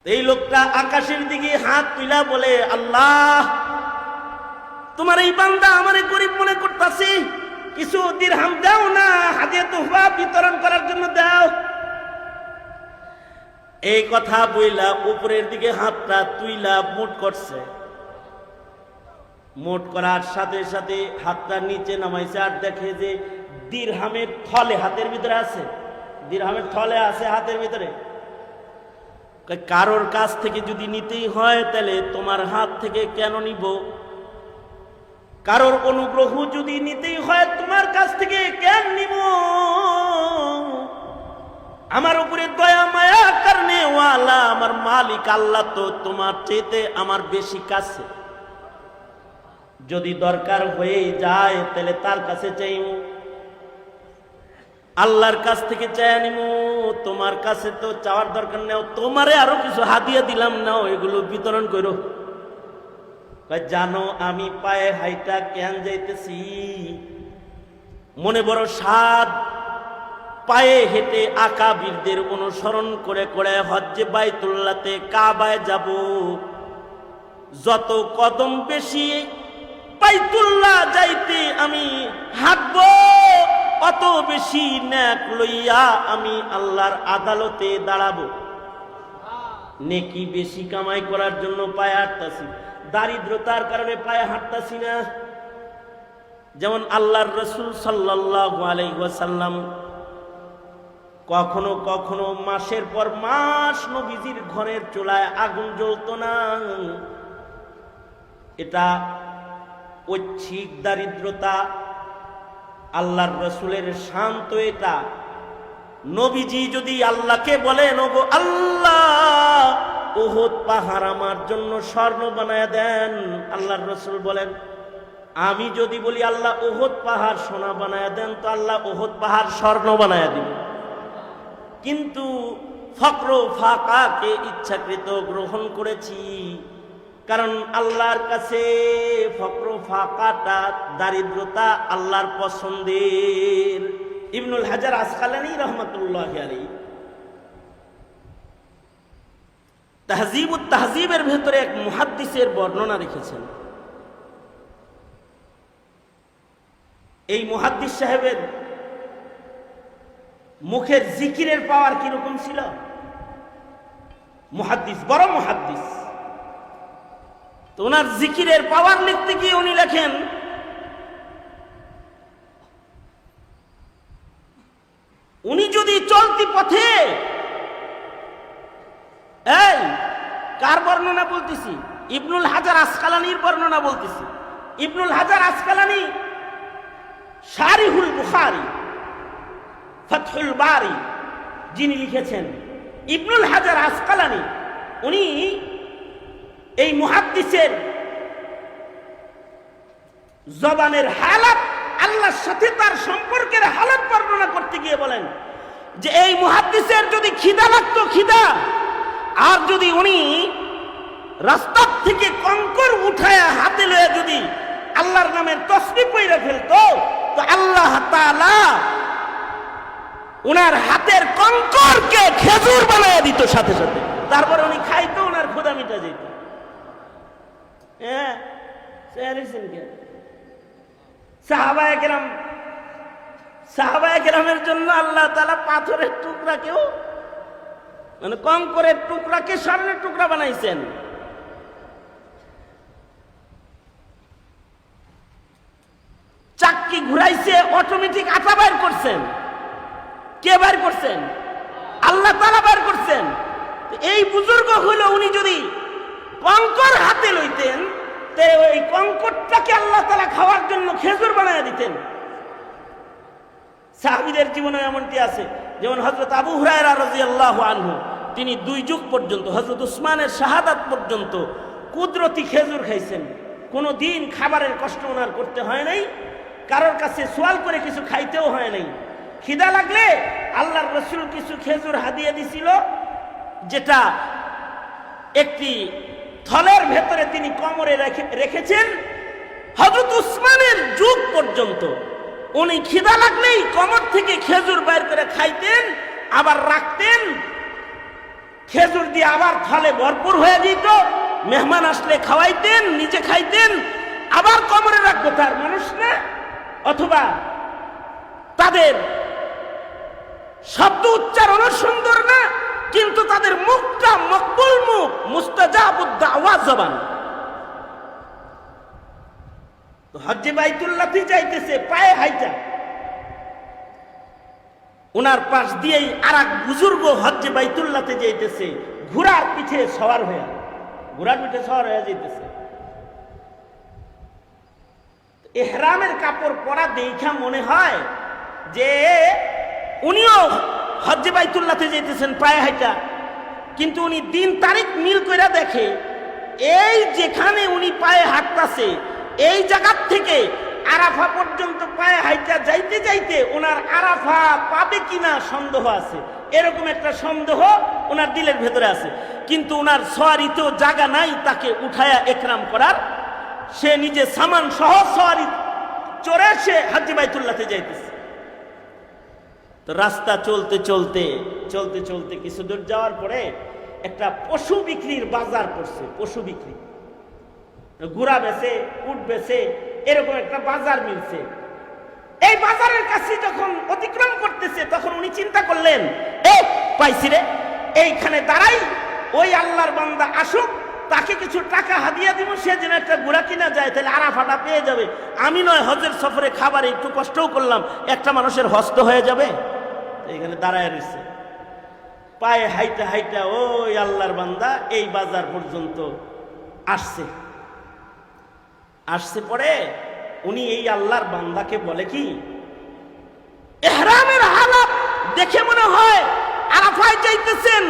এই লোকটা আকাশের দিকে হাত তুইলা বলে, আল্লাহ, তোমার এই বান্দা আমারে গরিব মনে করতাছি, কিছু দিরহাম দাও না, হাদিয়া তোহফা বিতরণ করার জন্য দাও। এই কথা বইলা উপরের দিকে হাতটা তুইলা মুট করছে। মুট করার সাথে সাথে হাতটা নিচে নামাইছে, আর দেখে যে দিরহামের থলে হাতের ভিতরে আছে, দিরহামের থলে আছে হাতের ভিতরে। কারোর কাছ থেকে যদি নিতেই হয় তাহলে তোমার হাত থেকে কেন নিব? কারোর অনুগ্রহ যদি নিতেই হয় তোমার কাছ থেকে কেন নিব? আমার উপরে দয়া মায়া করনে ওয়ালা আমার মালিক আল্লাহ তো তোমার চাইতে আমার বেশি কাছে। যদি দরকার হয়ে যায় তাহলে তার কাছে চাইব, আল্লাহর কাছ থেকে চাই নিব। তোমার কাছে তো চাওয়ার দরকার নেই, তোমারে আরো কিছু হাদিয়া দিলাম, নাও এগুলো বিতরণ করো। জানো আমি পায়ে হাইটা কেন যাইতেছি? মনে বড় স্বাদ, পায়ে হেঁটে আকাবিরদের অনুসরণ করে করে হজ্জে বাইতুল্লাহতে কাবায় যাব। যত কদম বেশি বাইতুল্লাহ যাইতে আমি হাঁটবো, অত বেশি নেক লইয়া আমি আল্লাহর আদালতে দাঁড়াবো। নেকি বেশি কামাই করার জন্য পায়ে হাঁটতাছি, দারিদ্রতার কারণে পায়ে হাঁটতাছি না। যেমন আল্লাহর রাসূল সাল্লাল্লাহু আলাইহি ওয়াসাল্লাম কখনো কখনো মাসের পর মাস নবীজির ঘরের চুলায় আগুন জ্বলতো না। এটা ঐচ্ছিক দারিদ্রতা, আল্লাহর রাসূলের শান্ত এটা। নবীজি যদি আল্লাহকে বলেন, ওগো আল্লাহ, উহুদ পাহাড় আমার জন্য স্বর্ণ বানায় দেন, আল্লাহর রাসূল বলেন, আমি যদি বলি আল্লাহ উহুদ পাহাড় সোনা বানায় দেন, তো আল্লাহ উহুদ পাহাড় স্বর্ণ বানায় দিবেন। কিন্তু ফকর ফাকাকে ইচ্ছাকৃত গ্রহণ করেছি, কারণ আল্লাহর কাছে ফকর ফাকাটা, দারিদ্রতা আল্লাহর পছন্দের। ইবনুল হাজার আসকালানী রহমাতুল্লাহি আলাইহি তাহজিবুত তাহজিবের ভেতরে এক মুহাদ্দিসের বর্ণনা রেখেছেন। এই মুহাদ্দিস সাহেবের মুখের জিকিরের পাওয়ার কিরকম ছিল? মুহাদ্দিস, বড় মুহাদ্দিস। তো ওনার জিকিরের পাওয়ার লিখতে গিয়ে উনি লেখেন, উনি যদি চলতি পথে, এই কার বর্ণনা বলতেছি? ইবনুল হাজার আসকালানির বর্ণনা বলতেছি। ইবনুল হাজার আসকালানি শারিহুল বুখারী, ফাতহুল বারি যিনি লিখেছেন, ইবনুল হাজার আসকালানি, উনি এই মুহাদ্দিসের জবানের হালাত, আল্লাহর সাথে তার সম্পর্কের হালাত বর্ণনা করতে গিয়ে বলেন যে এই মুহাদ্দিসের যদি খিদা লাগতো, খিদা, আর যদি উনি রাস্তার থেকে কঙ্কর উঠায় হাতে লয়ে যদি আল্লাহর নামের তসবিহ পড়ে ফেলতো, তো আল্লাহ তাআলা উনার হাতের কঙ্করকে খেজুর বানায় দিত সাথে সাথে। তারপরে উনি খাইতো, উনার ক্ষুধা মিটা যেত। হ্যাঁ, সাহাবায়ে কেরামের জন্য আল্লাহ তাআলা পাথরের টুকরাকেও, মানে কঙ্করের টুকরাকে স্বর্ণের টুকরা বানাইছেন। চাক্কি ঘুরাইছে, অটোমেটিক আটা বাইর করছেন। কে বাইর করছেন? আল্লাহ তাআলা বাইর করছেন। এই বুজুর্গ হলো, উনি যদি কঙ্কর হাতে লইতেন, তে ওই কঙ্করটাকে আল্লাহ তাআলা খাওয়ার জন্য খেজুর বানায় দিতেন। সাহাবীদের জীবনে এমনটি আছে, যেমন হযরত আবু হুরায়রা রাদিয়াল্লাহু আনহু, তিনি 2 যুগ পর্যন্ত, হযরত উসমানের শাহাদাত পর্যন্ত কুদরতি খেজুর খাইছেন। কোনো দিন খাবারের কষ্ট ওনার করতে হয় নাই, কারোর কাছে সওয়াল করে কিছু খাইতেও হয় নাই। খিদা লাগলে আল্লাহর রাসূল কিছু খেজুর হাদিয়া দিছিল, যেটা একটি থলের ভেতরে তিনি কোমরে রেখেছেন। হযরত উসমানের যুগ পর্যন্ত উনি খিদা লাগলেই কোমর থেকে খেজুর বের করে খাইতেন, আবার রাখতেন। খেজুর দিয়ে আবার থলে ভরপুর হয়ে যেত, মেহমান আসলে খাওয়াইতেন, নিজে খাইতেন, আবার কবরে রাখবো, তার মানুষ না। অথবা তাদের শব্দ উচ্চারণও সুন্দর না, কিন্তু তাদের মুখটা মকবুল মুখ, মুস্তাজাবুদ দাওয়া জবান। তো হজ্জে বাইতুল্লাহতে যাইতেছে পায়ে হাইটা, ওনার পাশ দিয়েই আর এক বুজুর্গ হজ্জে বাইতুল্লাহতে যাইতেছে ঘোড়ার পিঠে সওয়ার হয়ে, ঘোড়ার পিঠে সওয়ার হয়ে যাইতেছে। ইহরামের কাপড় পরা দেখা মনে হয় যে উনিও হজ্জে বাইতুল্লাহতে যাইতেছেন পায়ে হাইটা, কিন্তু উনি দিন তারিখ মিল করে দেখে এই যেখানে উনি পায়ে হাঁটতাছে এই জায়গার থেকে আরাফা পর্যন্ত পায়ে হাইটা যাইতে যাইতে ওনার আরাফা পাবে কিনা সন্দেহ আছে। এরকম একটা সন্দেহ ওনার দিলের ভেতরে আছে, কিন্তু ওনার সওয়ারিতেও জায়গা নাই তাকে উঠায়া একরাম করার। সে নিজে সামান সহ সওয়ারি চড়ে সে হজ্জে বাইতুল্লাহতে যাইতেছে। তো রাস্তা চলতে চলতে চলতে চলতে কিছু দূর যাওয়ার পরে একটা পশু বিক্রির বাজার পড়ছে। পশু বিক্রি, ঘোড়া বেচে, উট বেচে, এরকম একটা বাজার মিলছে। এই বাজারের কাছে যখন অতিক্রম করতেছে তখন উনি চিন্তা করলেন, এ পাইছি রে, এইখানে দাঁড়াই, ওই আল্লাহর বান্দা আসুক, তাকে কিছু টাকা হাদিয়া দিব, সে যেন একটা ঘোড়া কিনা যায়, তাহলে আরাফাটা পেয়ে যাবে। আমি নয় হজের সফরে খাবার একটু কষ্টও করলাম, একটা মানুষের হস্ত হয়ে যাবে। এইখানে দাঁড়ায় রয়েছে, পায়ে হাইটা হাইটা ওই আল্লাহর বান্দা এই বাজার পর্যন্ত আসছে। আসছে পরে উনি এই আল্লাহর বান্দাকে বলে কি, ইহরামের হালাত দেখে মনে হয় আরাফায় যাইতেছেন,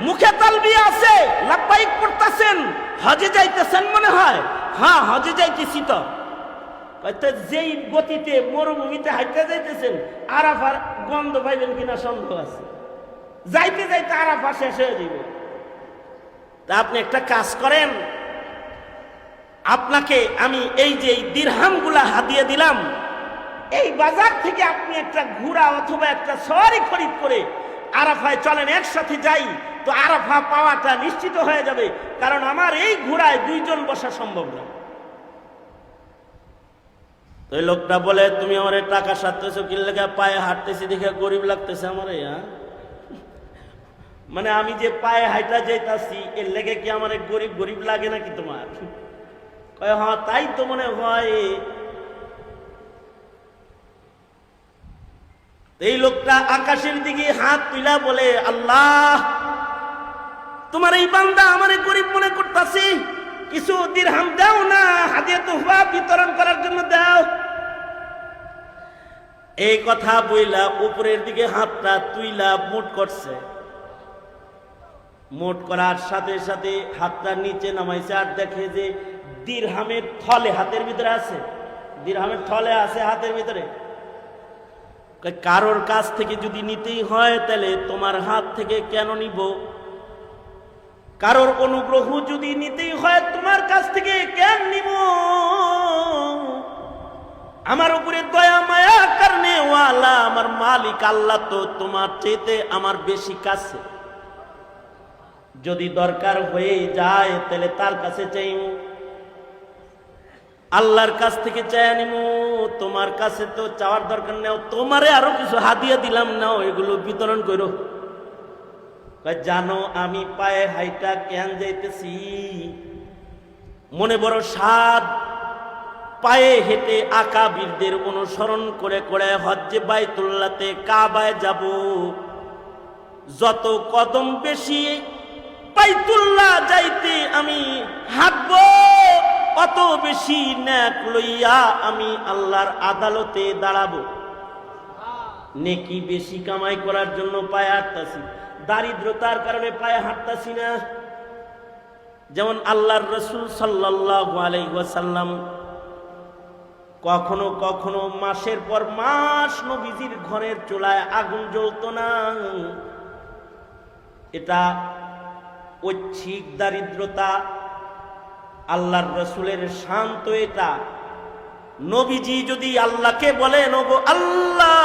মুখে তালবিয়া আছে, লাব্বাইক পড়তেছেন, হজে যাইতেছেন মনে হয়। হ্যাঁ, হজে যাইতেছি। তো যেই গতিতে মরুভূমিতে হাইতে যাইতেছেন, আরাফার গন্ধ পাইবেন কিনা সন্দেহ আছে। যাইতে যাইতে আরাফা শেষ হয়ে যাবে। তা আপনি একটা কাজ করেন, আপনাকে আমি এই যে দিরহামগুলা হাদিয়া দিলাম, এই বাজার থেকে আপনি একটা ঘোড়া অথবা একটা সওয়ারি খরিদ করে আরাফায় চলেন, একসাথে যাই, তো আরাফা পাওয়াটা নিশ্চিত হয়ে যাবে, কারণ আমার এই ঘোড়ায় দুইজন বসা সম্ভব না। তো এই লোকটা বলে, তুমি আমার টাকা সারতেছো কি লেগে? পায়ে হাঁটতেছি দেখে গরিব লাগতেছে আমার। মানে আমি যে পায়ে হাইটা যাইতাছি এর লেগে কি আমার গরিব গরিব লাগে নাকি তোমার? হ্যাঁ, তাই তো মনে হয়। এই লোকটা আকাশের দিকে হাত তুলা বলে, আল্লাহ, তোমার এই বান্দা আমারে গরিব মনে করতেছি, কিছু দিরহাম দাও না, হাদিয়া তোহফা বিতরণ করার জন্য দাও। এই কথা বইলা উপরের দিকে হাতটা তুইলা মুট করছে। মুট করার সাথে সাথে হাতটা নিচে নামাইছে, আর দেখে যে দিরহামের থলে হাতের ভিতরে আছে, দিরহামের থলে আছে হাতের ভিতরে। কারোর কাছ থেকে যদি নিতেই হয় তাহলে তোমার হাত থেকে কেন নিব? কারোর অনুগ্রহ যদি নিতেই হয় তোমার কাছ থেকে কেন নিব? আমার উপরে দয়া মায়া করনে ওয়ালা আমার মালিক আল্লাহ তো তোমার চাইতে আমার বেশি কাছে। যদি দরকার হয়ে যায় তাহলে তার কাছে চাইব, আল্লাহর কাছ থেকে চাই নিব। তোমার কাছে তো চাওয়ার দরকার নেই, তোমারে আরো কিছু হাদিয়া দিলাম, নাও এগুলো বিতরণ করো। জানো আমি পায়ে হাইটা কেন যাইতেছি? মনে বড় স্বাদ, পায়ে হেঁটে আকাবিরদের অনুসরণ করে করে হজ্জে বাইতুল্লাহতে কাবায় যাব। যত কদম বেশি বাইতুল্লাহ যাইতে আমি হাঁটবো, অত বেশি নেক লইয়া আমি আল্লাহর আদালতে দাঁড়াবো। নেকি বেশি কামাই করার জন্য পায়ে হাঁটতাছি, দারিদ্রতার কারণে পায়ে হাঁটতাছি না। যেমন আল্লাহর রাসূল সাল্লাল্লাহু আলাইহি ওয়াসাল্লাম কখনো কখনো মাসের পর মাস নবীজির ঘরের চুলায় আগুন জ্বলতো না। এটা ঐচ্ছিক দারিদ্রতা, আল্লাহর রাসূলের শান্ত এটা। নবীজি যদি আল্লাহকে বলেন, ওগো আল্লাহ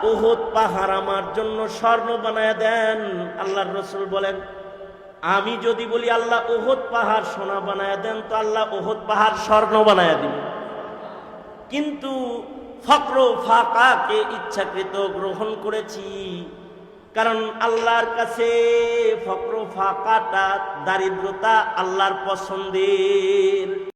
উহুদ পাহাড় আমার জন্য স্বর্ণ বানায় দেন। আল্লাহর রাসূল বলেন, আমি যদি বলি আল্লাহ উহুদ পাহাড় সোনা বানায় দেন, তো আল্লাহ উহুদ পাহাড় স্বর্ণ বানায় দিবেন। কিন্তু ফক্র ফাকাকে ইচ্ছাকৃত গ্রহণ করেছি, কারণ আল্লাহর কাছে ফক্র ফাকাটা, দারিদ্রতা আল্লাহর পছন্দের।